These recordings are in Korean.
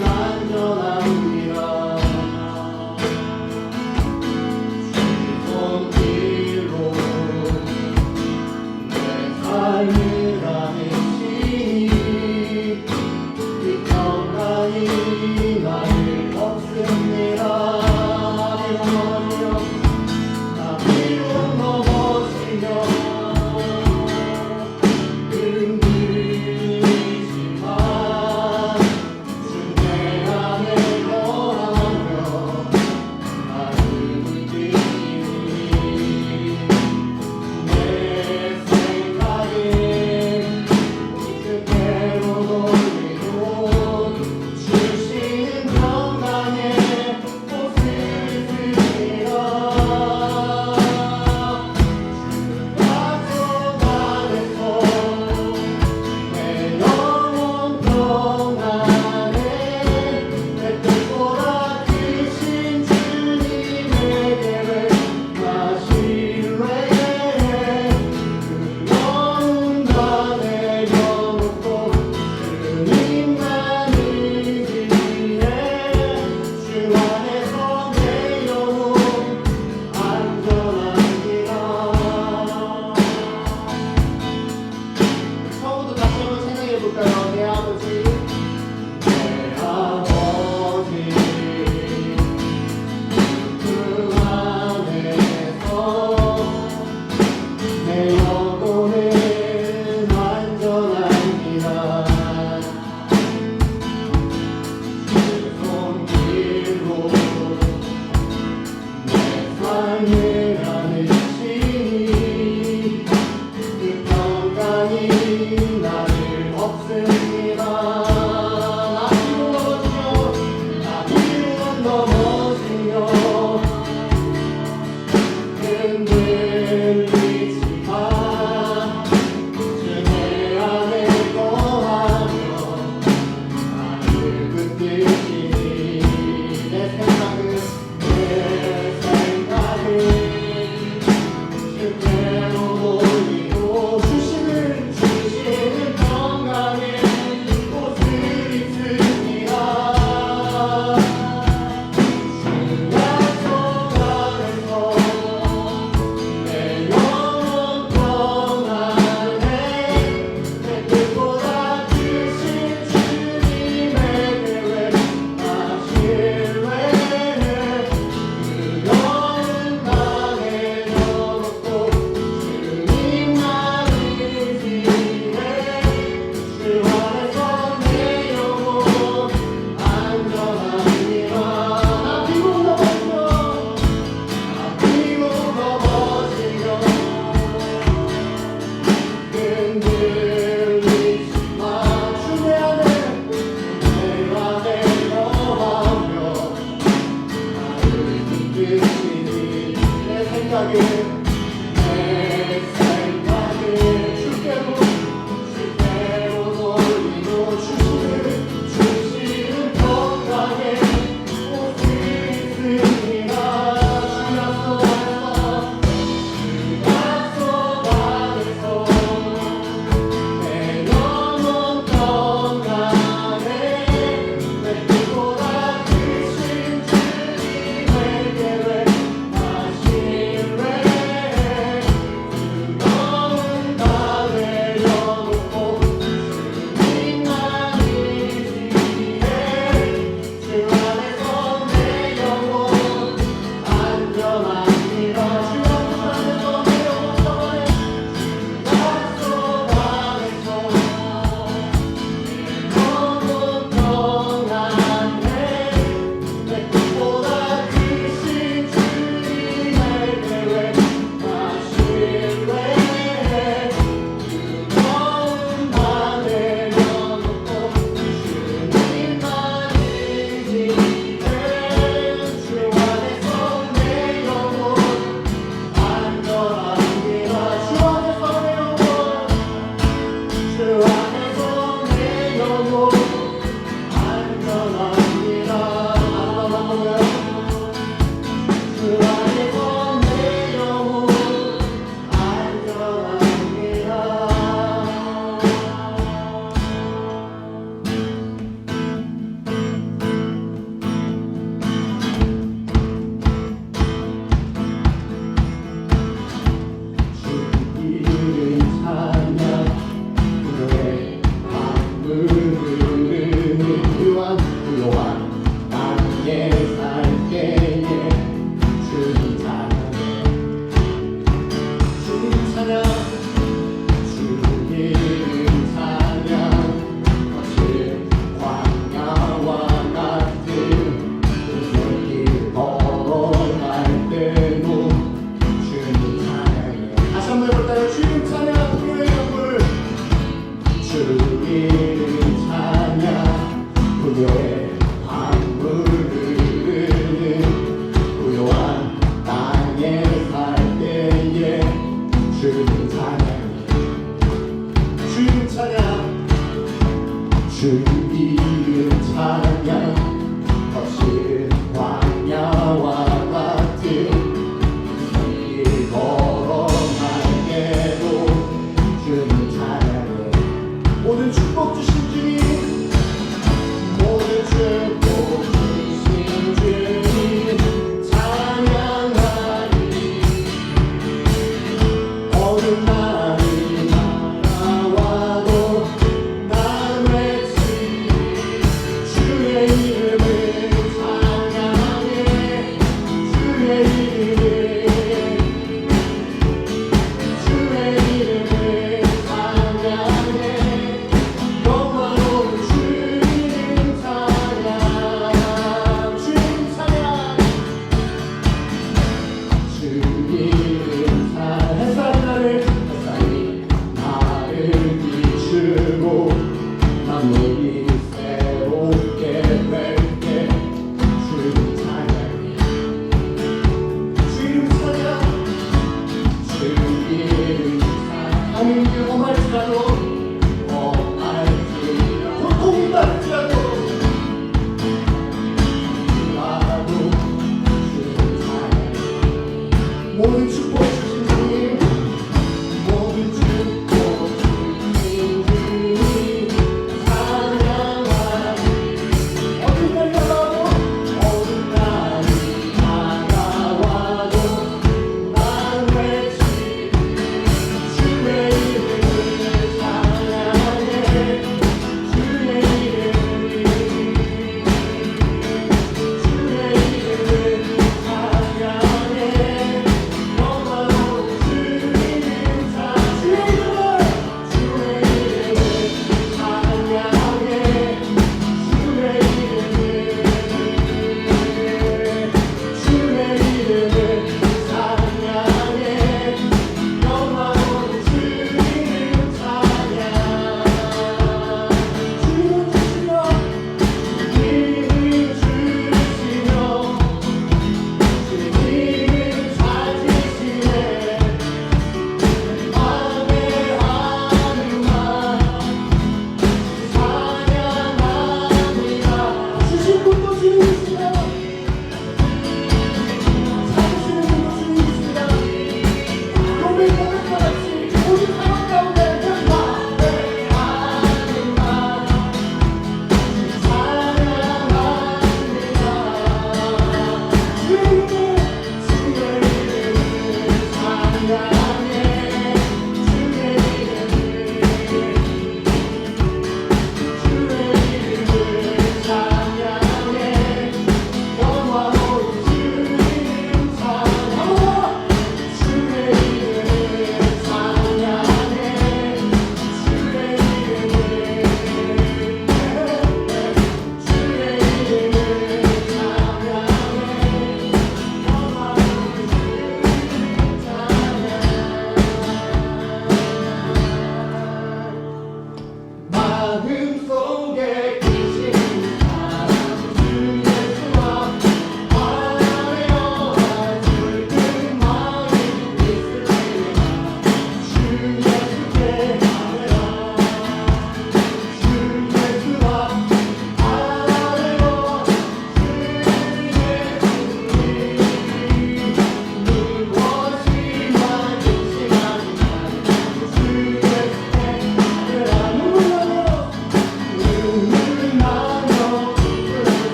안전합니다. 주님 길로 내 삶을 가르치니 평안히 나를 걷습니다. 나 비록 넘어지며 흔들리지만 주의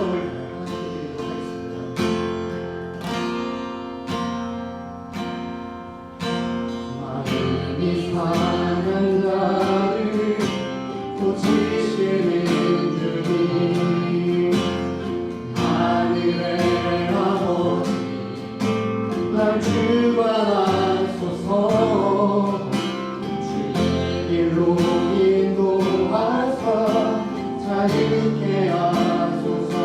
찬송을 드리도록 하겠습니다. 마음이 상한 자를 고치시는 주님, 하늘의 아버지 날 주관하소서. 주의 길로 인도하사 자유케 하소서.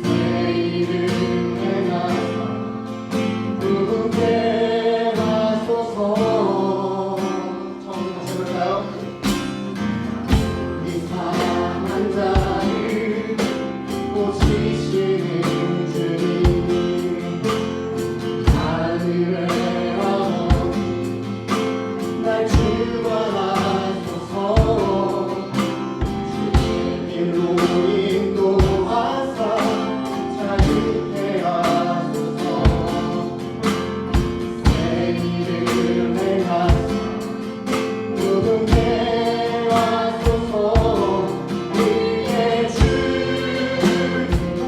새 일을 행하사 누구게 하소서. 처음부터 다시 해볼까요? 이상한 자를 고치시는 주님, 하늘의 아버지 날 주관하소서. 주의 길로 인도하사 자유케 하소서. 새 일을 행하사 누구게 하소서. 우리의 주도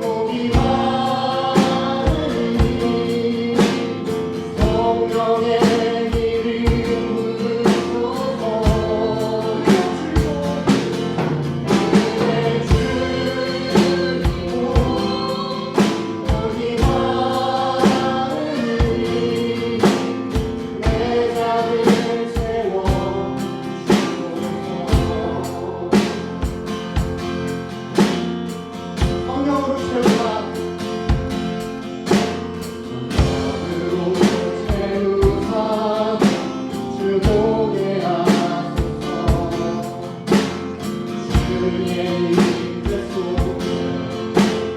목이 마르니 성령의 기름 부으소서. 우리의 주도 목이 마르니 내 잠을 채워주소서. 성령으로 채우라. 성령으로 채우사 주 보게 하소서. 주의 임재 속에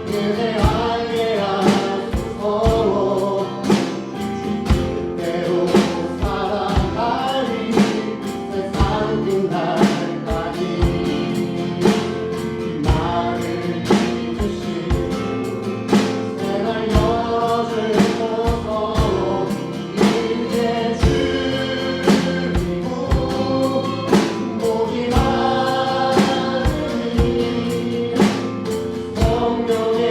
은혜 알게 하소서. 주께로 살아가리 세상 끝날까지. 나를 믿으시고 새날 열어주소서. 이제 주이고 목이 마르니 성령의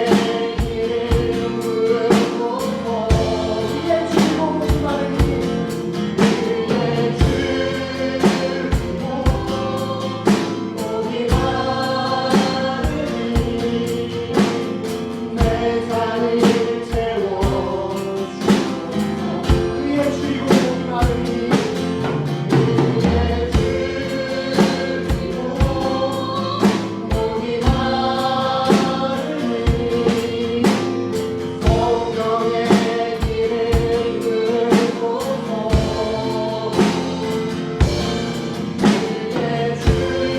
기름 부으소서. 이제 주이고 목이 마르니 이제 주이고 목이 마르니 내 잔을 채워주소서. 의의 주이고 목이 마르니 의의 주이고 목이 마르니 성령의 기름 부으소서. 의의 주이고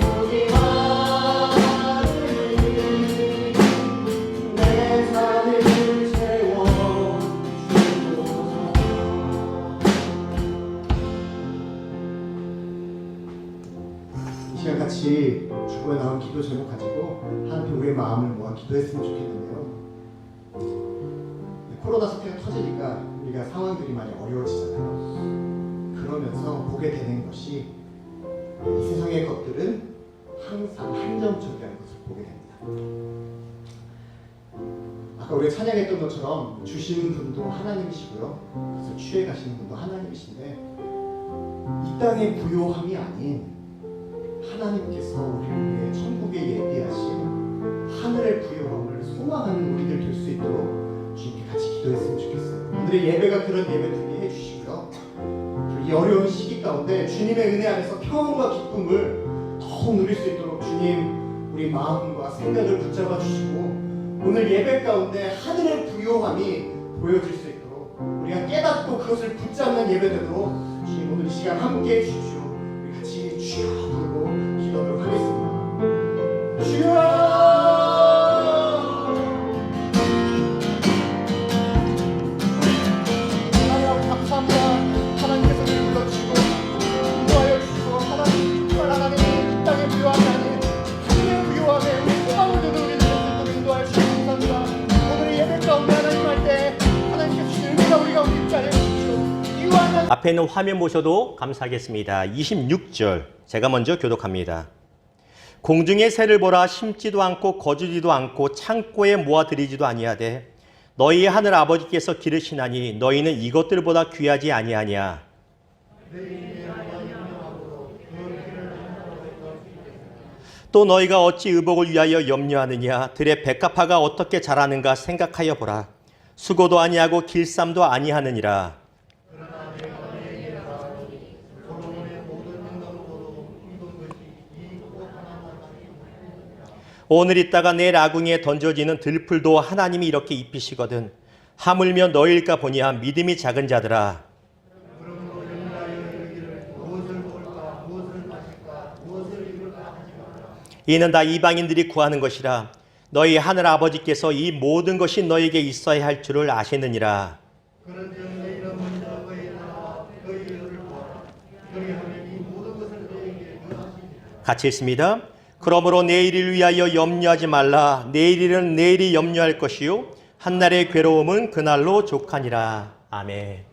목이 마르니 내 잔을 채워주소서. 이 시간 같이 주보에 나온 기도 제목 가지고 하나님 우리의 마음을 모아 기도했으면 좋겠는데요. 코로나 사태가 터지니까 우리가 상황들이 많이 어려워지잖아요. 그러면서 보게 되는 것이 이 세상의 것들은 항상 한정적이라는 것을 보게 됩니다. 아까 우리가 찬양했던 것처럼 주시는 분도 하나님이시고요, 그래서 취해 가시는 분도 하나님이신데 이 땅의 부요함이 아닌 하나님께서 우리를 천국에 예비하신 하늘의 부요함을 소망하는 우리들 될 수 있도록 주님께 같이 기도했으면 좋겠어요. 오늘의 예배가 그런 예배 되게 해주시고요. 이 어려운 시기 가운데 주님의 은혜 안에서 평안과 기쁨을 더 누릴 수 있도록 주님 우리 마음과 생각을 붙잡아 주시고 오늘 예배 가운데 하늘의 부요함이 보여질 수 있도록 우리가 깨닫고 그것을 붙잡는 예배 되도록 주님 오늘 이 시간 함께 해주십시오. 우리 같이 주여 부르고 기도하도록 하겠습니다. 주여! 하나님 감사합니다. 하나님께서 우리를 불러주시고 인도하여 주시고 하나님 정말 하나님 이 땅의 부요함이 아닌 하늘의 부요함에 우리 소망을 두는 우리들 을 인도하여 주시고 감사합니다. 오늘 예배 가운데 하나님 할 때 하나님께서 주시는 은혜가 우리 가운데 있지 않으십시오. 유한한 앞에 있는 화면 보셔도 감사하겠습니다. 26절 제가 먼저 교독합니다. 공중의 새를 보라. 심지도 않고 거두지도 않고 창고에 모아들이지도 아니하되 너희의 하늘 아버지께서 기르시나니 너희는 이것들보다 귀하지 아니하냐. 또 너희가 어찌 의복을 위하여 염려하느냐. 들의 백합화가 어떻게 자라는가 생각하여 보라. 수고도 아니하고 길쌈도 아니하느니라. 오늘 있다가 내일 아궁이에 던져지는 들풀도 하나님이 이렇게 입히시거든. 하물며 너희일까 보니야. 믿음이 작은 자들아. 이는 다 이방인들이 구하는 것이라. 너희 하늘 아버지께서 이 모든 것이 너희에게 있어야 할 줄을 아시느니라. 같이 읽습니다. 그러므로 내일을 위하여 염려하지 말라. 내일은 내일이 염려할 것이요 한날의 괴로움은 그날로 족하니라. 아멘.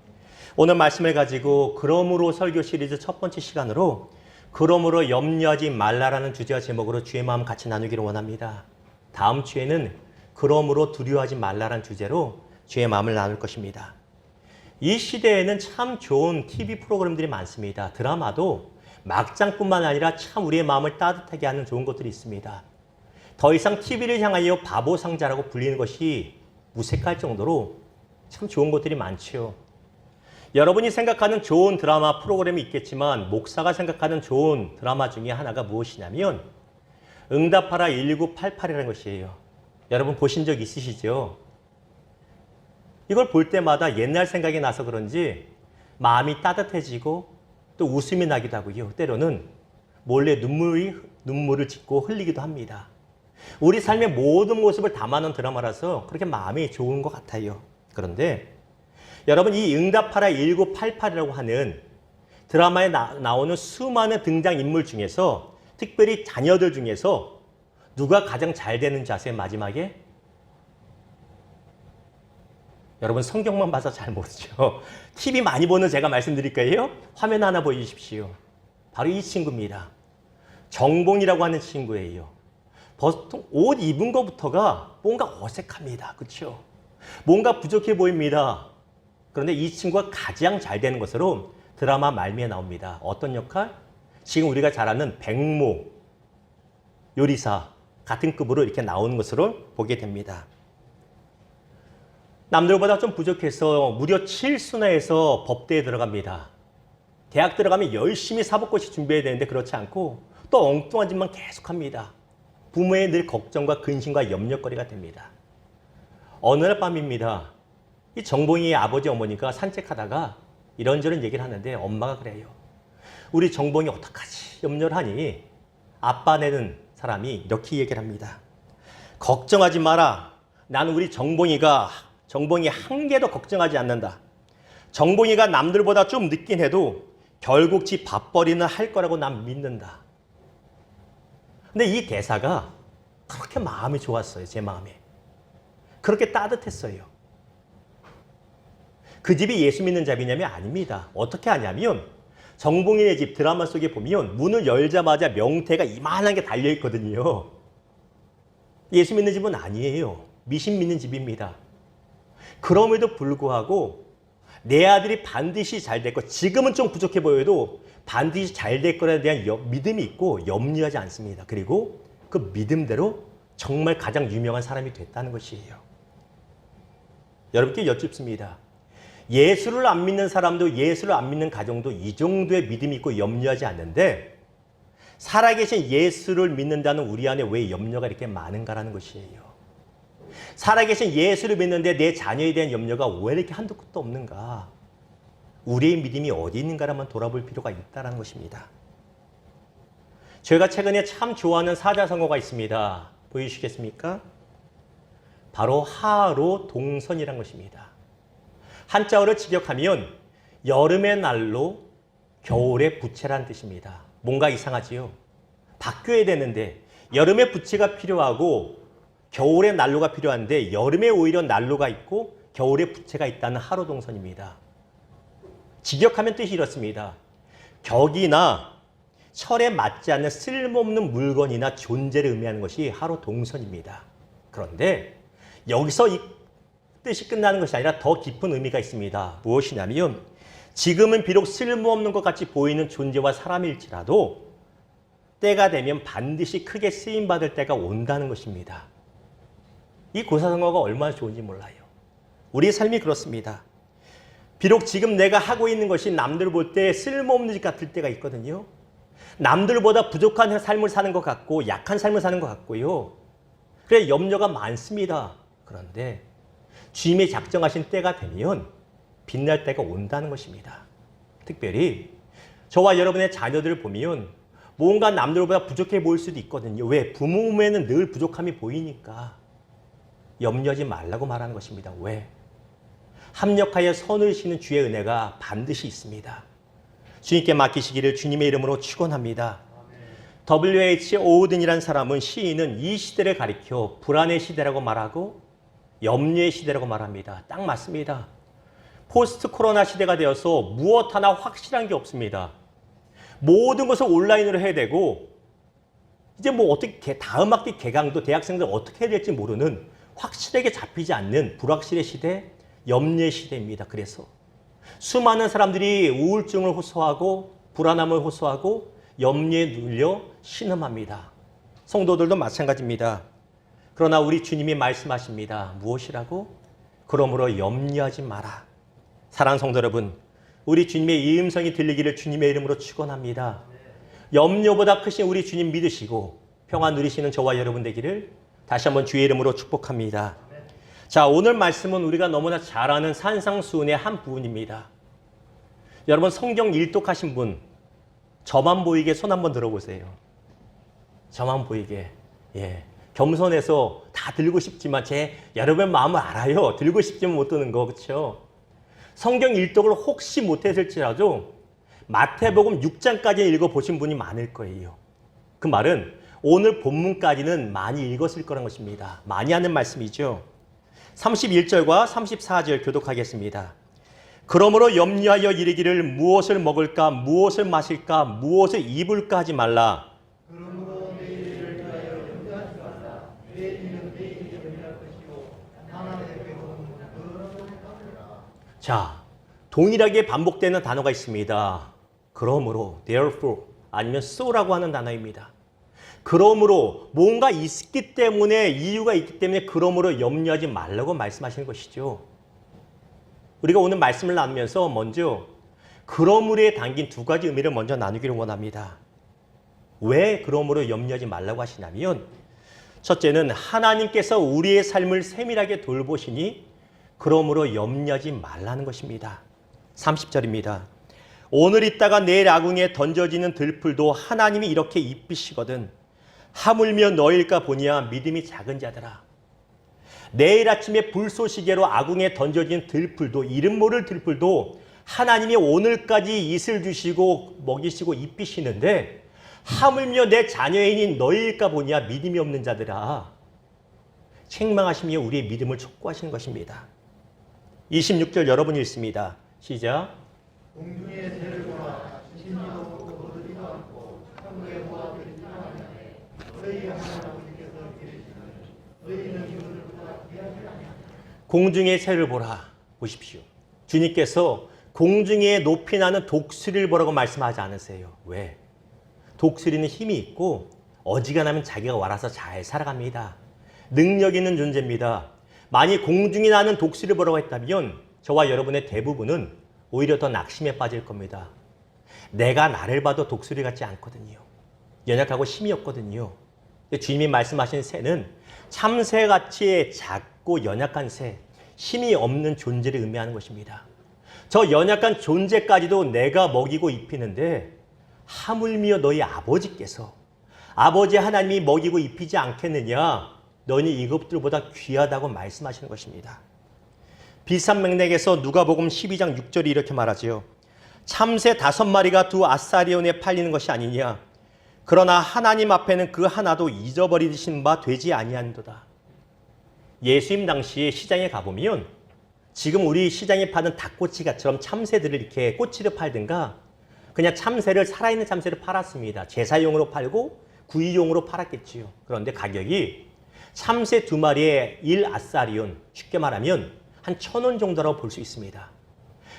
오늘 말씀을 가지고 그러므로 설교 시리즈 첫 번째 시간으로 그러므로 염려하지 말라라는 주제와 제목으로 주의 마음 같이 나누기를 원합니다. 다음 주에는 그러므로 두려워하지 말라라는 주제로 주의 마음을 나눌 것입니다. 이 시대에는 참 좋은 TV 프로그램들이 많습니다. 드라마도 막장뿐만 아니라 참 우리의 마음을 따뜻하게 하는 좋은 것들이 있습니다. 더 이상 TV를 향하여 바보 상자라고 불리는 것이 무색할 정도로 참 좋은 것들이 많지요. 여러분이 생각하는 좋은 드라마 프로그램이 있겠지만 목사가 생각하는 좋은 드라마 중에 하나가 무엇이냐면 응답하라 1988이라는 것이에요. 여러분 보신 적 있으시죠? 이걸 볼 때마다 옛날 생각이 나서 그런지 마음이 따뜻해지고 또 웃음이 나기도 하고요. 때로는 몰래 눈물을 짓고 흘리기도 합니다. 우리 삶의 모든 모습을 담아놓은 드라마라서 그렇게 마음이 좋은 것 같아요. 그런데 여러분 이 응답하라 1988이라고 하는 드라마에 나오는 수많은 등장인물 중에서 특별히 자녀들 중에서 누가 가장 잘 되는지 아세요? 마지막에? 여러분 성경만 봐서 잘 모르죠. TV 많이 보는 제가 말씀드릴까요? 화면 하나 보여주십시오. 바로 이 친구입니다. 정봉이라고 하는 친구예요. 보통 옷 입은 것부터가 뭔가 어색합니다. 그렇죠? 뭔가 부족해 보입니다. 그런데 이 친구가 가장 잘 되는 것으로 드라마 말미에 나옵니다. 어떤 역할? 지금 우리가 잘 아는 백모 요리사 같은 급으로 이렇게 나오는 것으로 보게 됩니다. 남들보다 좀 부족해서 무려 7순회에서 법대에 들어갑니다. 대학 들어가면 열심히 사법고시 준비해야 되는데 그렇지 않고 또 엉뚱한 짓만 계속합니다. 부모의 늘 걱정과 근심과 염려거리가 됩니다. 어느 날 밤입니다. 이 정봉이의 아버지 어머니가 산책하다가 이런저런 얘기를 하는데 엄마가 그래요. 우리 정봉이 어떡하지? 염려를 하니 아빠 내는 사람이 이렇게 얘기를 합니다. 걱정하지 마라. 나는 우리 정봉이 한 개도 걱정하지 않는다. 정봉이가 남들보다 좀 늦긴 해도 결국 지 밥벌이는 할 거라고 난 믿는다. 근데 이 대사가 그렇게 마음이 좋았어요. 제 마음에. 그렇게 따뜻했어요. 그 집이 예수 믿는 집이냐면 아닙니다. 어떻게 하냐면 정봉이네 집 드라마 속에 보면 문을 열자마자 명태가 이만한 게 달려있거든요. 예수 믿는 집은 아니에요. 미신 믿는 집입니다. 그럼에도 불구하고 내 아들이 반드시 잘 될 거, 지금은 좀 부족해 보여도 반드시 잘 될 거에 대한 믿음이 있고 염려하지 않습니다. 그리고 그 믿음대로 정말 가장 유명한 사람이 됐다는 것이에요. 여러분께 여쭙습니다. 예수를 안 믿는 사람도 예수를 안 믿는 가정도 이 정도의 믿음이 있고 염려하지 않는데 살아계신 예수를 믿는다는 우리 안에 왜 염려가 이렇게 많은가라는 것이에요. 살아계신 예수를 믿는데 내 자녀에 대한 염려가 왜 이렇게 한두 끝도 없는가? 우리의 믿음이 어디 있는가를 한번 돌아볼 필요가 있다는 것입니다. 저희가 최근에 참 좋아하는 사자성어가 있습니다. 보여주시겠습니까? 바로 하로동선이라는 것입니다. 한자어를 직역하면 여름의 날로 겨울의 부채란 뜻입니다. 뭔가 이상하지요? 바뀌어야 되는데 여름에 부채가 필요하고 겨울에 난로가 필요한데 여름에 오히려 난로가 있고 겨울에 부채가 있다는 하로동선입니다. 직역하면 뜻이 이렇습니다. 격이나 철에 맞지 않는 쓸모없는 물건이나 존재를 의미하는 것이 하로 동선입니다. 그런데 여기서 이 뜻이 끝나는 것이 아니라 더 깊은 의미가 있습니다. 무엇이냐면 지금은 비록 쓸모없는 것 같이 보이는 존재와 사람일지라도 때가 되면 반드시 크게 쓰임받을 때가 온다는 것입니다. 이 고사성어가 얼마나 좋은지 몰라요. 우리의 삶이 그렇습니다. 비록 지금 내가 하고 있는 것이 남들 볼 때 쓸모없는 것 같을 때가 있거든요. 남들보다 부족한 삶을 사는 것 같고 약한 삶을 사는 것 같고요. 그래 염려가 많습니다. 그런데 주님이 작정하신 때가 되면 빛날 때가 온다는 것입니다. 특별히 저와 여러분의 자녀들을 보면 뭔가 남들보다 부족해 보일 수도 있거든요. 왜? 부모 몸에는 늘 부족함이 보이니까 염려하지 말라고 말하는 것입니다. 왜? 합력하여 선을 이시는 주의 은혜가 반드시 있습니다. 주님께 맡기시기를 주님의 이름으로 축원합니다. W.H. 오든이라는 사람은 시인은 이 시대를 가리켜 불안의 시대라고 말하고 염려의 시대라고 말합니다. 딱 맞습니다. 포스트 코로나 시대가 되어서 무엇 하나 확실한 게 없습니다. 모든 것을 온라인으로 해야 되고 이제 뭐 어떻게 다음 학기 개강도 대학생들 어떻게 해야 될지 모르는 확실하게 잡히지 않는 불확실의 시대, 염려의 시대입니다. 그래서 수많은 사람들이 우울증을 호소하고 불안함을 호소하고 염려에 눌려 신음합니다. 성도들도 마찬가지입니다. 그러나 우리 주님이 말씀하십니다. 무엇이라고? 그러므로 염려하지 마라. 사랑하는 성도 여러분, 우리 주님의 이 음성이 들리기를 주님의 이름으로 축원합니다. 염려보다 크신 우리 주님 믿으시고 평안 누리시는 저와 여러분 되기를 다시 한번 주의 이름으로 축복합니다. 자, 오늘 말씀은 우리가 너무나 잘 아는 산상수훈의 한 부분입니다. 여러분 성경 일독하신 분 저만 보이게 손 한번 들어보세요. 저만 보이게. 예. 겸손해서 다 들고 싶지만 여러분의 마음을 알아요. 들고 싶지만 못 드는 거. 그렇죠? 성경 일독을 혹시 못했을지라도 마태복음 6장까지 읽어보신 분이 많을 거예요. 그 말은 오늘 본문까지는 많이 읽었을 거란 것입니다. 많이 하는 말씀이죠. 31절과 34절 교독하겠습니다. 그러므로 염려하여 이르기를 무엇을 먹을까 무엇을 마실까 무엇을 입을까 하지 말라. 그러므로 내일을 위하여 염려하지 말라. 내일은 내일이 염려할 것이요 하나님의 괴로움은 그러므로. 자, 동일하게 반복되는 단어가 있습니다. 그러므로, therefore, 아니면 so라고 하는 단어입니다. 그러므로 뭔가 있기 때문에 이유가 있기 때문에 그러므로 염려하지 말라고 말씀하시는 것이죠. 우리가 오늘 말씀을 나누면서 먼저 그러므로에 담긴 두 가지 의미를 먼저 나누기를 원합니다. 왜 그러므로 염려하지 말라고 하시냐면 첫째는 하나님께서 우리의 삶을 세밀하게 돌보시니 그러므로 염려하지 말라는 것입니다. 30절입니다. 오늘 있다가 내일 아궁이에 던져지는 들풀도 하나님이 이렇게 입히시거든 하물며 너일까 보니야 믿음이 작은 자들아. 내일 아침에 불쏘시개로 아궁이에 던져진 들풀도 이름 모를 들풀도 하나님이 오늘까지 이슬 주시고 먹이시고 입히시는데 하물며 내 자녀인인 너일까 보니야 믿음이 없는 자들아. 책망하시며 우리의 믿음을 촉구하시는 것입니다. 26절 여러분 읽습니다. 시작. 공중의 새를 보라. 진리도 없고 거두리도 않고 천국의 보아들이 떠나가네. 너희 하나님 아버지께서 기르시는 너희는 이것을 보다 귀하지 아니하냐. 공중의 새를 보라. 보십시오. 주님께서 공중에 높이 나는 독수리를 보라고 말씀하지 않으세요. 왜? 독수리는 힘이 있고 어지간하면 자기가 알아서 잘 살아갑니다. 능력 있는 존재입니다. 만약 공중에 나는 독수리를 보라고 했다면 저와 여러분의 대부분은 오히려 더 낙심에 빠질 겁니다. 내가 나를 봐도 독수리 같지 않거든요. 연약하고 힘이 없거든요. 주님이 말씀하신 새는 참새같이 작고 연약한 새, 힘이 없는 존재를 의미하는 것입니다. 저 연약한 존재까지도 내가 먹이고 입히는데 하물며 너희 아버지께서 아버지 하나님이 먹이고 입히지 않겠느냐? 너희 이것들보다 귀하다고 말씀하시는 것입니다. 비슷한 맥락에서 누가복음 12장 6절이 이렇게 말하지요. 참새 5마리가 두 아사리온에 팔리는 것이 아니냐. 그러나 하나님 앞에는 그 하나도 잊어버리신 바 되지 아니한도다. 예수님 당시에 시장에 가보면 지금 우리 시장에 파는 닭꼬치가처럼 참새들을 이렇게 꼬치를 팔든가 그냥 참새를 살아있는 참새를 팔았습니다. 제사용으로 팔고 구이용으로 팔았겠지요. 그런데 가격이 참새 2마리에 1아사리온, 쉽게 말하면 한 1,000원 정도라고 볼 수 있습니다.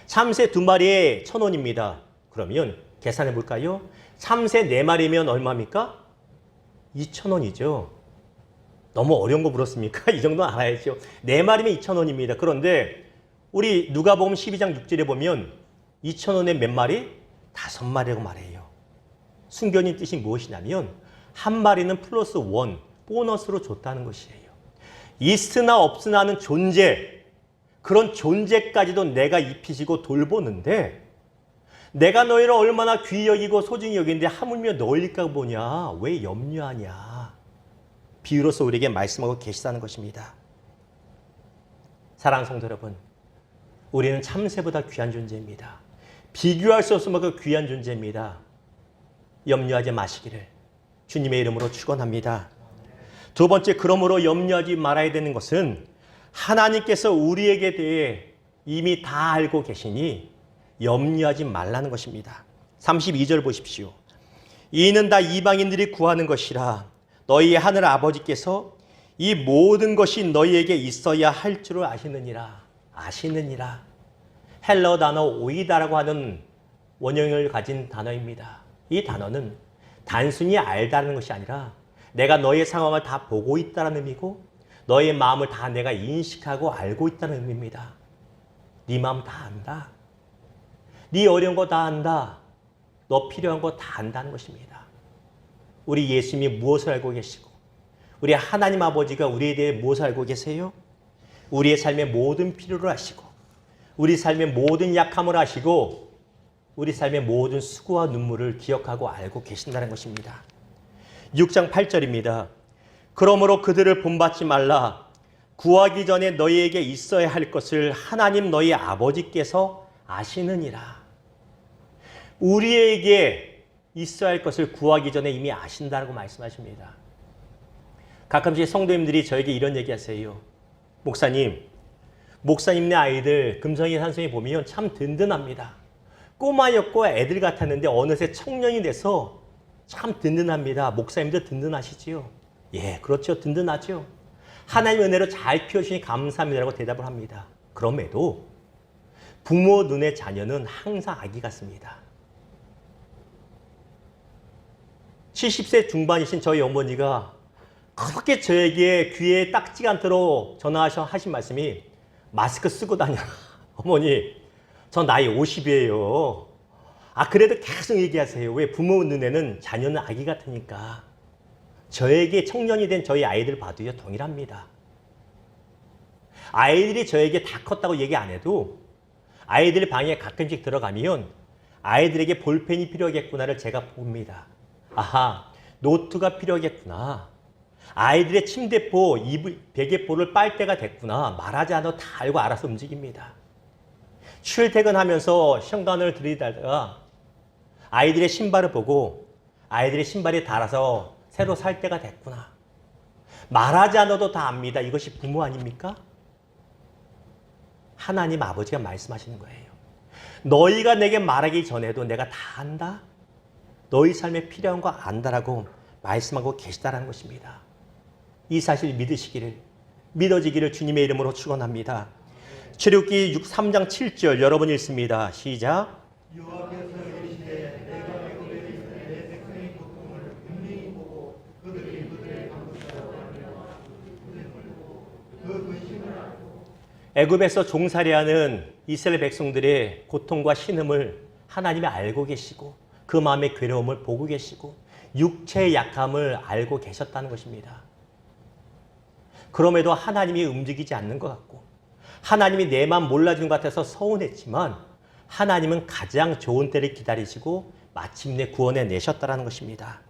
참새 2마리에 1,000원입니다. 그러면 계산해 볼까요? 참새 4마리면 얼마입니까? 2,000원이죠. 너무 어려운 거 물었습니까? 이 정도는 알아야죠. 4마리면 2,000원입니다. 그런데 우리 누가복음 12장 6절에 보면 2,000원에 몇 마리? 5마리라고 말해요. 순교님 뜻이 무엇이냐면 한 마리는 플러스 1, 보너스로 줬다는 것이에요. 있으나 없으나 하는 존재, 그런 존재까지도 내가 입히시고 돌보는데 내가 너희를 얼마나 귀히 여기고 소중히 여기는데 하물며 너희일까 보냐? 왜 염려하냐? 비유로서 우리에게 말씀하고 계시다는 것입니다. 사랑하는 성도 여러분, 우리는 참새보다 귀한 존재입니다. 비교할 수 없을 만큼 귀한 존재입니다. 염려하지 마시기를 주님의 이름으로 축원합니다. 두 번째, 그러므로 염려하지 말아야 되는 것은 하나님께서 우리에게 대해 이미 다 알고 계시니 염려하지 말라는 것입니다. 32절 보십시오. 이는 다 이방인들이 구하는 것이라 너희의 하늘 아버지께서 이 모든 것이 너희에게 있어야 할 줄을 아시느니라. 아시느니라. 헬러 단어 오이다라고 하는 원형을 가진 단어입니다. 이 단어는 단순히 알다는 것이 아니라 내가 너의 상황을 다 보고 있다는 의미고 너의 마음을 다 내가 인식하고 알고 있다는 의미입니다. 네 마음 다 안다. 네 어려운 거 다 안다. 너 필요한 거 다 안다는 것입니다. 우리 예수님이 무엇을 알고 계시고 우리 하나님 아버지가 우리에 대해 무엇을 알고 계세요? 우리의 삶의 모든 필요를 아시고 우리 삶의 모든 약함을 아시고 우리 삶의 모든 수고와 눈물을 기억하고 알고 계신다는 것입니다. 6장 8절입니다. 그러므로 그들을 본받지 말라. 구하기 전에 너희에게 있어야 할 것을 하나님 너희 아버지께서 아시느니라. 우리에게 있어야 할 것을 구하기 전에 이미 아신다고 말씀하십니다. 가끔씩 성도님들이 저에게 이런 얘기 하세요. 목사님네 아이들 금성이 산성에 보면 참 든든합니다. 꼬마였고 애들 같았는데 어느새 청년이 돼서 참 든든합니다. 목사님도 든든하시지요? 예, 그렇죠. 든든하죠. 하나님의 은혜로 잘 키워주시니 감사합니다라고 대답을 합니다. 그럼에도 부모 눈의 자녀는 항상 아기 같습니다. 70세 중반이신 저희 어머니가 그렇게 저에게 귀에 딱지가 않도록 전화하신 말씀이 마스크 쓰고 다녀. 어머니, 저 나이 50이에요. 그래도 계속 얘기하세요. 왜? 부모 눈에는 자녀는 아기 같으니까. 저에게 청년이 된 저희 아이들 봐도요, 동일합니다. 아이들이 저에게 다 컸다고 얘기 안 해도 아이들 방에 가끔씩 들어가면 아이들에게 볼펜이 필요하겠구나를 제가 봅니다. 아하, 노트가 필요하겠구나. 아이들의 침대포, 베개포를 빨 때가 됐구나. 말하지 않아도 다 알고 알아서 움직입니다. 출퇴근하면서 현관을 들이다가 아이들의 신발을 보고 아이들의 신발이 닳아서 새로 살 때가 됐구나. 말하지 않아도 다 압니다. 이것이 부모 아닙니까? 하나님 아버지가 말씀하시는 거예요. 너희가 내게 말하기 전에도 내가 다 안다. 너희 삶에 필요한 거 안다라고 말씀하고 계시다라는 것입니다. 이 사실 믿어지기를 주님의 이름으로 축원합니다. 출애굽기 3장 7절 여러분 읽습니다. 시작. 여호와께서 이르시되 내가 애굽에 있는 내 백성의 고통을 분명히 보고 그들이 그들의 감독자로 하며 그 근심을 알고 애굽에서 종살이하는 이스라엘 백성들의 고통과 신음을 하나님이 알고 계시고 그 마음의 괴로움을 보고 계시고 육체의 약함을 알고 계셨다는 것입니다. 그럼에도 하나님이 움직이지 않는 것 같고 하나님이 내 마음 몰라주는 것 같아서 서운했지만 하나님은 가장 좋은 때를 기다리시고 마침내 구원해 내셨다는 것입니다.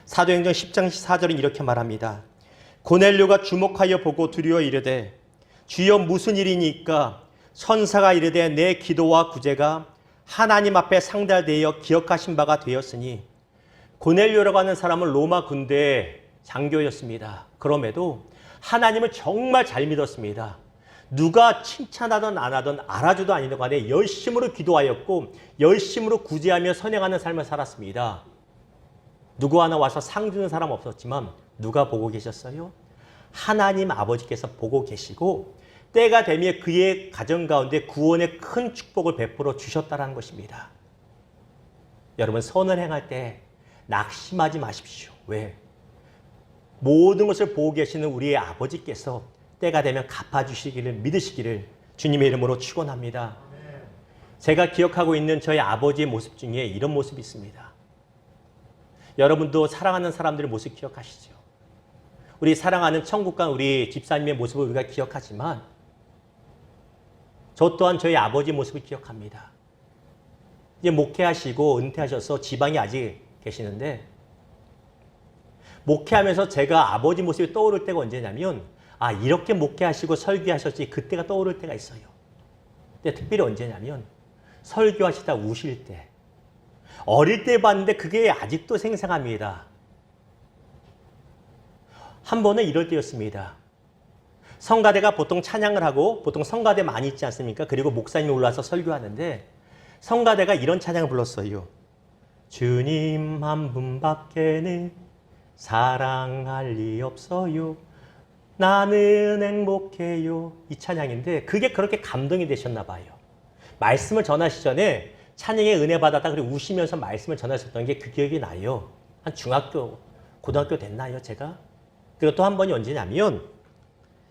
사도행전 10장 4절은 이렇게 말합니다. 고넬료가 주목하여 보고 두려워 이르되 주여 무슨 일이니까? 선사가 이르되 내 기도와 구제가 하나님 앞에 상달되어 기억하신 바가 되었으니. 고넬료라고 하는 사람은 로마 군대의 장교였습니다. 그럼에도 하나님을 정말 잘 믿었습니다. 누가 칭찬하든 안 하든 알아주도 아니든 간에 열심으로 기도하였고 열심으로 구제하며 선행하는 삶을 살았습니다. 누구 하나 와서 상 주는 사람 없었지만 누가 보고 계셨어요? 하나님 아버지께서 보고 계시고 때가 되면 그의 가정 가운데 구원의 큰 축복을 베풀어 주셨다는 것입니다. 여러분, 선을 행할 때 낙심하지 마십시오. 왜? 모든 것을 보고 계시는 우리의 아버지께서 때가 되면 갚아주시기를 믿으시기를 주님의 이름으로 축원합니다. 제가 기억하고 있는 저희 아버지의 모습 중에 이런 모습이 있습니다. 여러분도 사랑하는 사람들의 모습 기억하시죠? 우리 사랑하는 천국관 우리 집사님의 모습을 우리가 기억하지만 저 또한 저희 아버지 모습을 기억합니다. 이제 목회하시고 은퇴하셔서 지방에 아직 계시는데 목회하면서 제가 아버지 모습이 떠오를 때가 언제냐면 이렇게 목회하시고 설교하셨지 그때가 떠오를 때가 있어요. 근데 특별히 언제냐면 설교하시다 우실 때 어릴 때 봤는데 그게 아직도 생생합니다. 한 번은 이럴 때였습니다. 성가대가 보통 찬양을 하고 보통 성가대 많이 있지 않습니까? 그리고 목사님이 올라와서 설교하는데 성가대가 이런 찬양을 불렀어요. 주님 한 분밖에는 사랑할 리 없어요. 나는 행복해요. 이 찬양인데 그게 그렇게 감동이 되셨나 봐요. 말씀을 전하시기 전에 찬양의 은혜 받았다 그리고 우시면서 말씀을 전하셨던 게 그 기억이 나요. 한 중학교, 고등학교 됐나요, 제가? 그리고 또 한 번이 언제냐면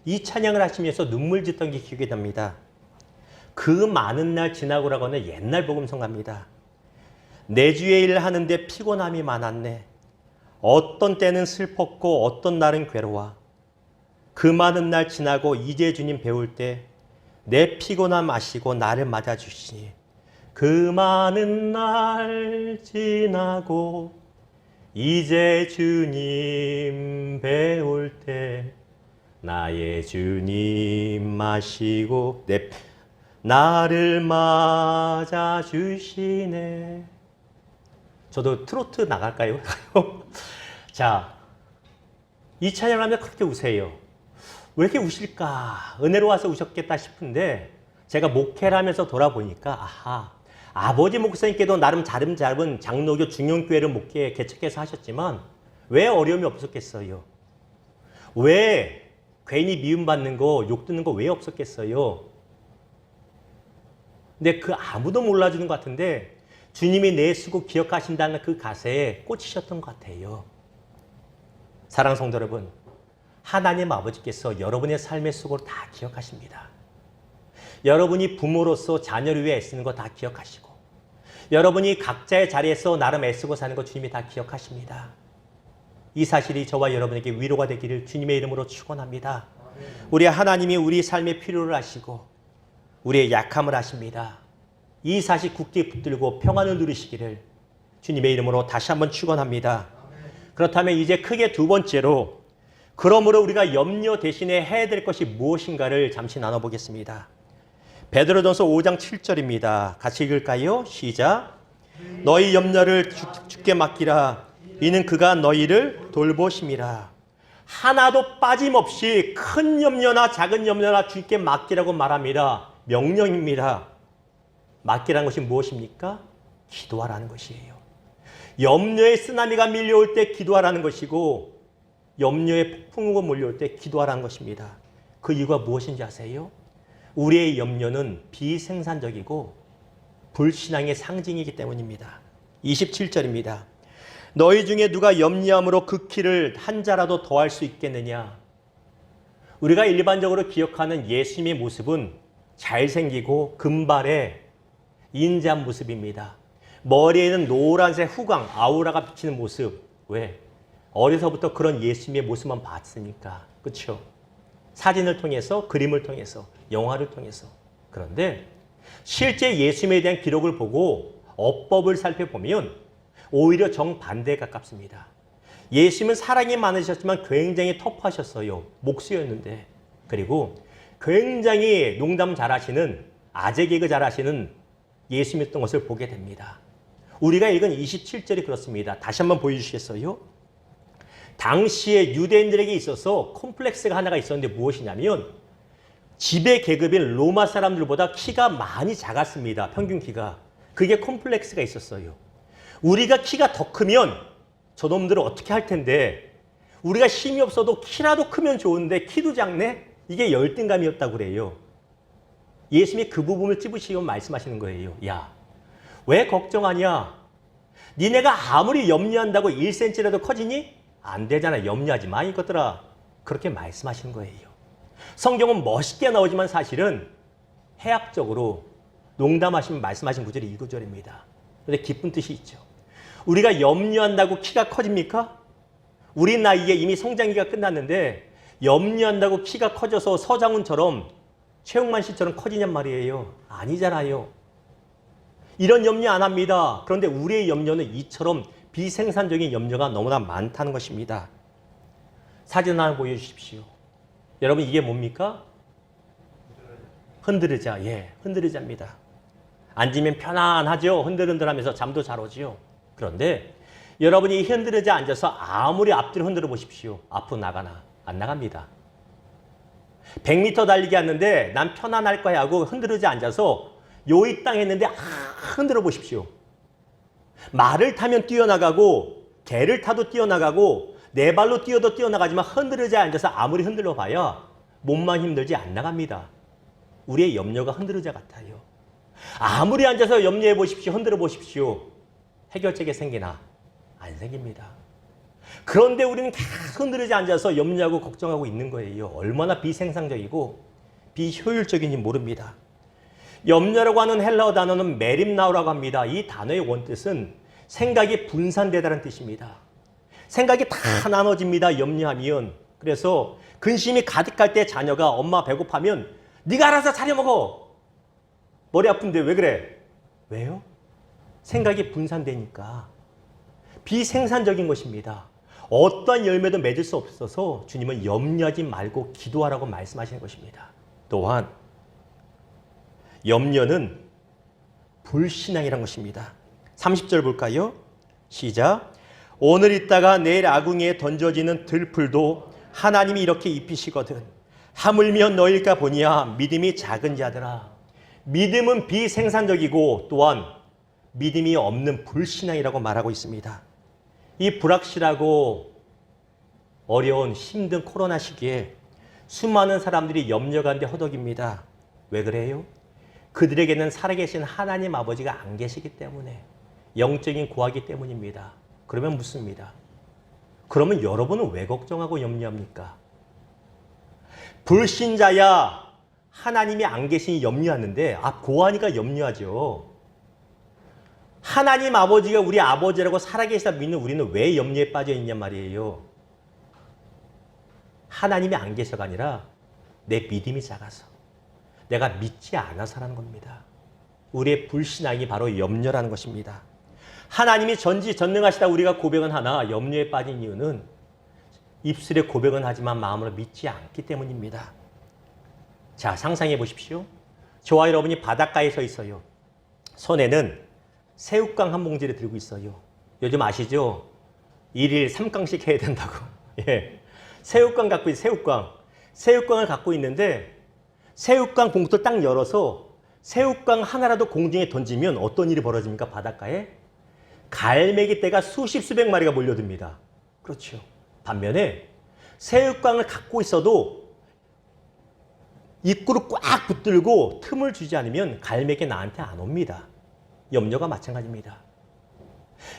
이 찬양을 하시면서 눈물 짓던 게 기억이 납니다. 그 많은 날 지나고라고 하는 옛날 복음성가입니다. 내 주의 일을 하는데 피곤함이 많았네. 어떤 때는 슬펐고 어떤 날은 괴로워. 그 많은 날 지나고 이제 주님 배울 때 내 피곤함 아시고 나를 맞아주시니 그 많은 날 지나고 이제 주님 배울 때 나의 주님 아시고 나를 맞아주시네. 저도 트로트 나갈까요? 자, 이 찬양을 하면 그렇게 우세요. 왜 이렇게 우실까? 은혜로워서 우셨겠다 싶은데 제가 목회를 하면서 돌아보니까 아버지 목사님께도 나름 잡은 장로교 중용교회를 목회 개척해서 하셨지만 왜 어려움이 없었겠어요? 왜 괜히 미움받는 거, 욕 듣는 거 왜 없었겠어요? 근데 그 아무도 몰라주는 것 같은데 주님이 내 수고 기억하신다는 그 가세에 꽂히셨던 것 같아요. 사랑하는 성도 여러분, 하나님 아버지께서 여러분의 삶의 수고를 다 기억하십니다. 여러분이 부모로서 자녀를 위해 애쓰는 거 다 기억하시고 여러분이 각자의 자리에서 나름 애쓰고 사는 거 주님이 다 기억하십니다. 이 사실이 저와 여러분에게 위로가 되기를 주님의 이름으로 축원합니다. 우리 하나님이 우리 삶의 필요를 아시고 우리의 약함을 아십니다. 이 사실 굳게 붙들고 평안을 누리시기를 주님의 이름으로 다시 한번 축원합니다. 그렇다면 이제 크게 두 번째로 그러므로 우리가 염려 대신에 해야 될 것이 무엇인가를 잠시 나눠보겠습니다. 베드로전서 5장 7절입니다. 같이 읽을까요? 시작. 너희 염려를 주께 맡기라. 이는 그가 너희를 돌보심이라. 하나도 빠짐없이 큰 염려나 작은 염려나 주께 맡기라고 말합니다. 명령입니다. 맡기라는 것이 무엇입니까? 기도하라는 것이에요. 염려의 쓰나미가 밀려올 때 기도하라는 것이고 염려의 폭풍우가 몰려올 때 기도하라는 것입니다. 그 이유가 무엇인지 아세요? 우리의 염려는 비생산적이고 불신앙의 상징이기 때문입니다. 27절입니다. 너희 중에 누가 염려함으로 그 키를 한 자라도 더할 수 있겠느냐? 우리가 일반적으로 기억하는 예수님의 모습은 잘생기고 금발의 인자한 모습입니다. 머리에는 노란색 후광, 아우라가 비치는 모습. 왜? 어려서부터 그런 예수님의 모습만 봤으니까. 그렇죠? 사진을 통해서, 그림을 통해서, 영화를 통해서. 그런데 실제 예수님에 대한 기록을 보고 어법을 살펴보면 오히려 정반대에 가깝습니다. 예수님은 사랑이 많으셨지만 굉장히 터프하셨어요. 목수였는데. 그리고 굉장히 농담 잘하시는, 아재 개그 잘하시는 예수님이었던 것을 보게 됩니다. 우리가 읽은 27절이 그렇습니다. 다시 한번 보여주시겠어요? 당시에 유대인들에게 있어서 콤플렉스가 하나가 있었는데 무엇이냐면 지배 계급인 로마 사람들보다 키가 많이 작았습니다. 평균 키가. 그게 콤플렉스가 있었어요. 우리가 키가 더 크면 저놈들은 어떻게 할 텐데 우리가 힘이 없어도 키라도 크면 좋은데 키도 작네? 이게 열등감이었다고 그래요. 예수님이 그 부분을 찝으시고 말씀하시는 거예요. 야, 왜 걱정하냐? 니네가 아무리 염려한다고 1cm라도 커지니? 안 되잖아. 염려하지 마 이것들아. 그렇게 말씀하시는 거예요. 성경은 멋있게 나오지만 사실은 해학적으로 농담하시면 말씀하신 구절이 이 구절입니다. 그런데 깊은 뜻이 있죠. 우리가 염려한다고 키가 커집니까? 우리 나이에 이미 성장기가 끝났는데 염려한다고 키가 커져서 서장훈처럼 최홍만 씨처럼 커지냔 말이에요. 아니잖아요. 이런 염려 안 합니다. 그런데 우리의 염려는 이처럼 비생산적인 염려가 너무나 많다는 것입니다. 사진 하나 보여주십시오. 여러분 이게 뭡니까? 흔들의자. 예, 흔들의자입니다. 앉으면 편안하죠. 흔들흔들하면서 잠도 잘 오죠. 그런데 여러분이 흔들의자 앉아서 아무리 앞뒤로 흔들어 보십시오. 앞으로 나가나? 안 나갑니다. 100m 달리기 하는데 난 편안할 거야 하고 흔들의자 앉아서 요이 땅 했는데 흔들어 보십시오. 말을 타면 뛰어나가고 개를 타도 뛰어나가고 네 발로 뛰어도 뛰어나가지만 흔들의자에 앉아서 아무리 흔들어 봐야 몸만 힘들지 안 나갑니다. 우리의 염려가 흔들의자 같아요. 아무리 앉아서 염려해 보십시오. 흔들어 보십시오. 해결책이 생기나? 안 생깁니다. 그런데 우리는 계속 흔들의자 앉아서 염려하고 걱정하고 있는 거예요. 얼마나 비생산적이고 비효율적인지 모릅니다. 염려라고 하는 헬라어 단어는 메림나우라고 합니다. 이 단어의 원뜻은 생각이 분산되다는 뜻입니다. 생각이 다 나눠집니다. 염려하면. 그래서 근심이 가득할 때 자녀가 엄마 배고파면 네가 알아서 차려 먹어. 머리 아픈데 왜 그래? 왜요? 생각이 분산되니까. 비생산적인 것입니다. 어떠한 열매도 맺을 수 없어서 주님은 염려하지 말고 기도하라고 말씀하시는 것입니다. 또한 염려는 불신앙이란 것입니다. 30절 볼까요? 시작. 오늘 있다가 내일 아궁이에 던져지는 들풀도 하나님이 이렇게 입히시거든. 하물며 너일까 보니야 믿음이 작은 자들아. 믿음은 비생산적이고 또한 믿음이 없는 불신앙이라고 말하고 있습니다. 이 불확실하고 어려운 힘든 코로나 시기에 수많은 사람들이 염려 가운데 허덕입니다. 왜 그래요? 그들에게는 살아계신 하나님 아버지가 안 계시기 때문에 영적인 고하기 때문입니다. 그러면 묻습니다. 그러면 여러분은 왜 걱정하고 염려합니까? 불신자야 하나님이 안 계시니 염려하는데 고하니까 염려하죠. 하나님 아버지가 우리 아버지라고 살아계시다 믿는 우리는 왜 염려에 빠져 있냔 말이에요. 하나님이 안 계셔가 아니라 내 믿음이 작아서 내가 믿지 않아서라는 겁니다. 우리의 불신앙이 바로 염려라는 것입니다. 하나님이 전지전능하시다 우리가 고백은 하나 염려에 빠진 이유는 입술에 고백은 하지만 마음으로 믿지 않기 때문입니다. 자, 상상해 보십시오. 저와 여러분이 바닷가에 서 있어요. 손에는 새우깡 한 봉지를 들고 있어요. 요즘 아시죠? 1일 3강씩 해야 된다고. 예. 새우깡 갖고 있어요. 새우깡. 새우깡을 갖고 있는데 새우깡 봉투를 딱 열어서 새우깡 하나라도 공중에 던지면 어떤 일이 벌어집니까? 바닷가에? 갈매기 떼가 수십 수백 마리가 몰려듭니다. 그렇죠. 반면에 새우깡을 갖고 있어도 입구를 꽉 붙들고 틈을 주지 않으면 갈매기 나한테 안 옵니다. 염려가 마찬가지입니다.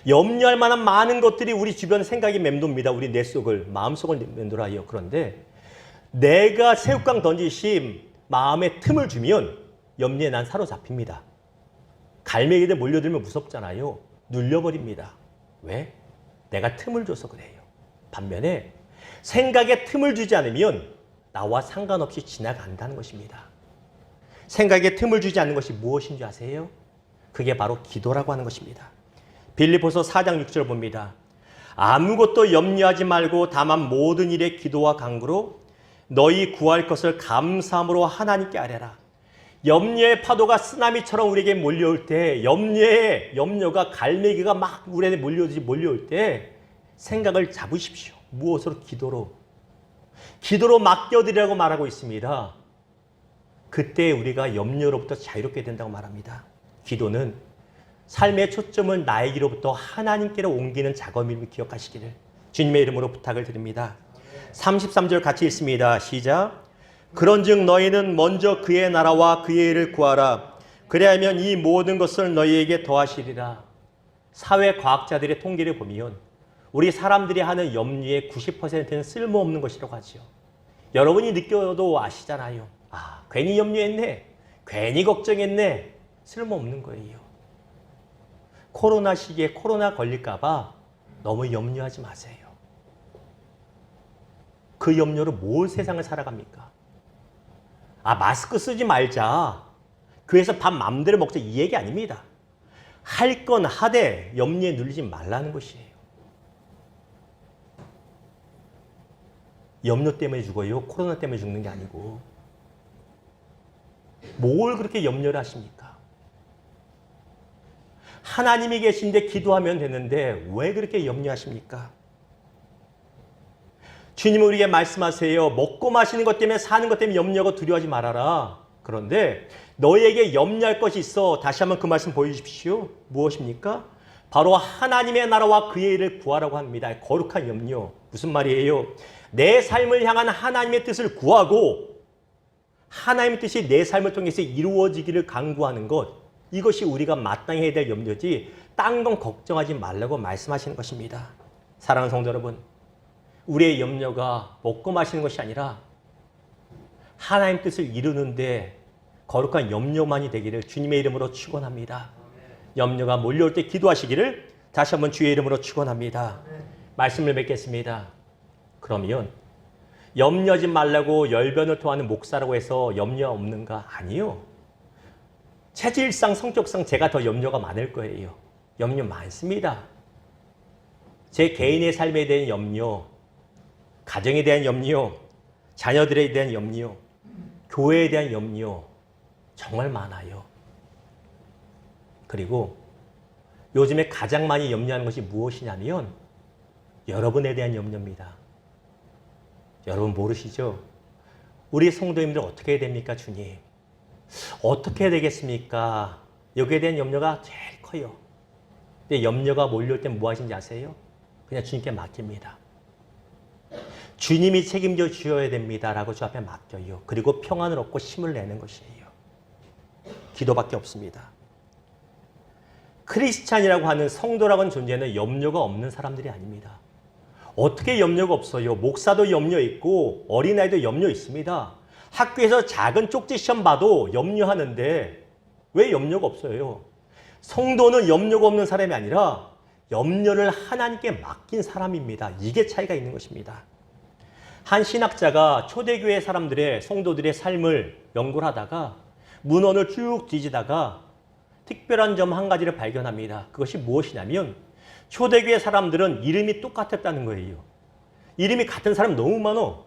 염려할 만한 많은 것들이 우리 주변 생각이 맴돕니다. 우리 내 속을, 마음속을 맴돌아요. 그런데 내가 새우깡 던지심 마음에 틈을 주면 염려에 난 사로잡힙니다. 갈매기들 몰려들면 무섭잖아요. 눌려버립니다. 왜? 내가 틈을 줘서 그래요. 반면에 생각에 틈을 주지 않으면 나와 상관없이 지나간다는 것입니다. 생각에 틈을 주지 않는 것이 무엇인지 아세요? 그게 바로 기도라고 하는 것입니다. 빌립보서 4장 6절 봅니다. 아무것도 염려하지 말고 다만 모든 일에 기도와 간구로 너희 구할 것을 감사함으로 하나님께 아뢰라. 염려의 파도가 쓰나미처럼 우리에게 몰려올 때, 염려가 갈매기가 막 우리에게 몰려올 때 생각을 잡으십시오. 무엇으로? 기도로. 기도로 맡겨드리라고 말하고 있습니다. 그때 우리가 염려로부터 자유롭게 된다고 말합니다. 기도는 삶의 초점을 나에게로부터 하나님께로 옮기는 작업임을 기억하시기를 주님의 이름으로 부탁을 드립니다. 33절 같이 읽습니다. 시작. 그런즉 너희는 먼저 그의 나라와 그의 일을 구하라. 그리하면 이 모든 것을 너희에게 더하시리라. 사회과학자들의 통계를 보면 우리 사람들이 하는 염려의 90%는 쓸모없는 것이라고 하죠. 여러분이 느껴도 아시잖아요. 괜히 염려했네. 괜히 걱정했네. 쓸모없는 거예요. 코로나 시기에 코로나 걸릴까 봐 너무 염려하지 마세요. 그 염려로 뭘 세상을 살아갑니까? 마스크 쓰지 말자. 교회에서 밥 마음대로 먹자 이 얘기 아닙니다. 할 건 하되 염려에 눌리지 말라는 것이에요. 염려 때문에 죽어요. 코로나 때문에 죽는 게 아니고. 뭘 그렇게 염려를 하십니까? 하나님이 계신데 기도하면 되는데 왜 그렇게 염려하십니까? 주님은 우리에게 말씀하세요. 먹고 마시는 것 때문에 사는 것 때문에 염려하고 두려워하지 말아라. 그런데 너희에게 염려할 것이 있어. 다시 한번 그 말씀 보여주십시오. 무엇입니까? 바로 하나님의 나라와 그의 일을 구하라고 합니다. 거룩한 염려. 무슨 말이에요? 내 삶을 향한 하나님의 뜻을 구하고 하나님의 뜻이 내 삶을 통해서 이루어지기를 간구하는 것. 이것이 우리가 마땅히 해야 될 염려지 딴 건 걱정하지 말라고 말씀하시는 것입니다. 사랑하는 성도 여러분, 우리의 염려가 먹고 마시는 것이 아니라 하나님 뜻을 이루는데 거룩한 염려만이 되기를 주님의 이름으로 축원합니다. 염려가 몰려올 때 기도하시기를 다시 한번 주의 이름으로 축원합니다. 말씀을 맺겠습니다. 그러면 염려하지 말라고 열변을 토하는 목사라고 해서 염려 없는가? 아니요. 체질상 성격상 제가 더 염려가 많을 거예요. 염려 많습니다. 제 개인의 삶에 대한 염려, 가정에 대한 염려, 자녀들에 대한 염려, 교회에 대한 염려 정말 많아요. 그리고 요즘에 가장 많이 염려하는 것이 무엇이냐면 여러분에 대한 염려입니다. 여러분 모르시죠? 우리 성도님들 어떻게 해야 됩니까, 주님? 어떻게 해야 되겠습니까? 여기에 대한 염려가 제일 커요. 근데 염려가 몰려올 때 뭐 하신지 아세요? 그냥 주님께 맡깁니다. 주님이 책임져 주셔야 됩니다라고 주 앞에 맡겨요. 그리고 평안을 얻고 힘을 내는 것이에요. 기도밖에 없습니다. 크리스찬이라고 하는 성도라고 하는 존재는 염려가 없는 사람들이 아닙니다. 어떻게 염려가 없어요? 목사도 염려 있고 어린아이도 염려 있습니다. 학교에서 작은 쪽지 시험 봐도 염려하는데 왜 염려가 없어요? 성도는 염려가 없는 사람이 아니라 염려를 하나님께 맡긴 사람입니다. 이게 차이가 있는 것입니다. 한 신학자가 초대교회 사람들의 성도들의 삶을 연구를 하다가 문헌을 쭉 뒤지다가 특별한 점 한 가지를 발견합니다. 그것이 무엇이냐면 초대교회 사람들은 이름이 똑같았다는 거예요. 이름이 같은 사람 너무 많아.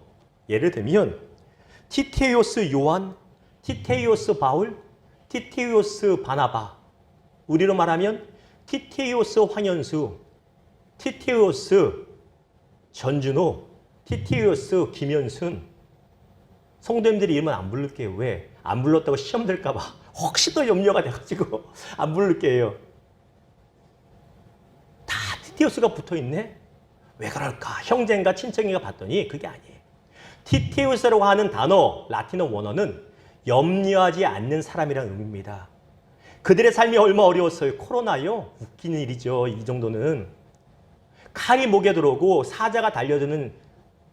예를 들면 티테이오스 요한, 티테이오스 바울, 티테이오스 바나바. 우리로 말하면 티테이오스 황현수, 티테이오스 전준호, 티테이오스 김현순. 성도님들이 이름은 안 부를게요. 왜? 안 불렀다고 시험 될까 봐 혹시 더 염려가 돼가지고 안 부를게요. 다 티테이오스가 붙어있네? 왜 그럴까? 형제인가 친척인가 봤더니 그게 아니에요. 티테이오스라고 하는 단어, 라틴어 원어는 염려하지 않는 사람이라는 의미입니다. 그들의 삶이 얼마나 어려웠어요. 코로나요? 웃기는 일이죠. 이 정도는. 칼이 목에 들어오고 사자가 달려드는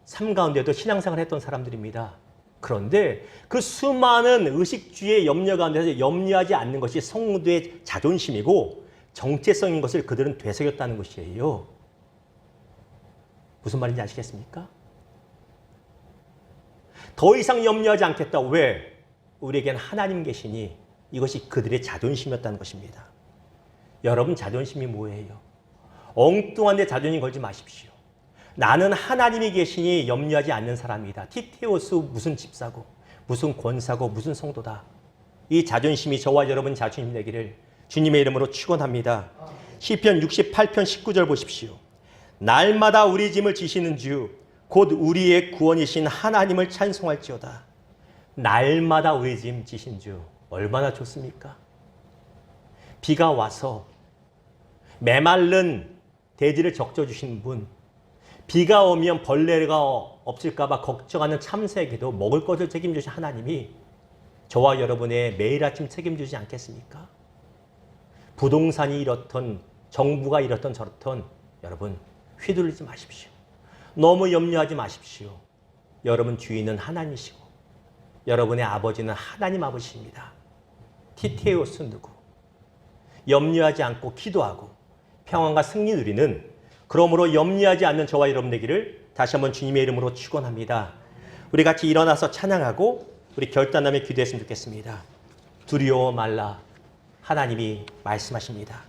삶 가운데도 신앙생활을 했던 사람들입니다. 그런데 그 수많은 의식주의 염려 가운데서 염려하지 않는 것이 성도의 자존심이고 정체성인 것을 그들은 되새겼다는 것이에요. 무슨 말인지 아시겠습니까? 더 이상 염려하지 않겠다. 왜? 우리에겐 하나님 계시니 이것이 그들의 자존심이었다는 것입니다. 여러분 자존심이 뭐예요? 엉뚱한 데 자존심 걸지 마십시오. 나는 하나님이 계시니 염려하지 않는 사람이다. 티테오스 무슨 집사고 무슨 권사고 무슨 성도다. 이 자존심이 저와 여러분 자존심이 되기를 주님의 이름으로 축원합니다. 시편 68편 19절 보십시오. 날마다 우리 짐을 지시는 주 곧 우리의 구원이신 하나님을 찬송할지어다. 날마다 우리 짐지신 주 얼마나 좋습니까? 비가 와서 메마른 대지를 적셔주신 분, 비가 오면 벌레가 없을까 봐 걱정하는 참새에게도 먹을 것을 책임주신 하나님이 저와 여러분의 매일 아침 책임주지 않겠습니까? 부동산이 이렇던, 정부가 이렇던 저렇던, 여러분 휘둘리지 마십시오. 너무 염려하지 마십시오. 여러분 주인은 하나님이시고 여러분의 아버지는 하나님 아버지입니다. 티테오스 누구? 염려하지 않고 기도하고 평안과 승리 누리는, 그러므로 염려하지 않는 저와 여러분 되기를 다시 한번 주님의 이름으로 축원합니다. 우리 같이 일어나서 찬양하고 우리 결단하며 기도했으면 좋겠습니다. 두려워 말라. 하나님이 말씀하십니다.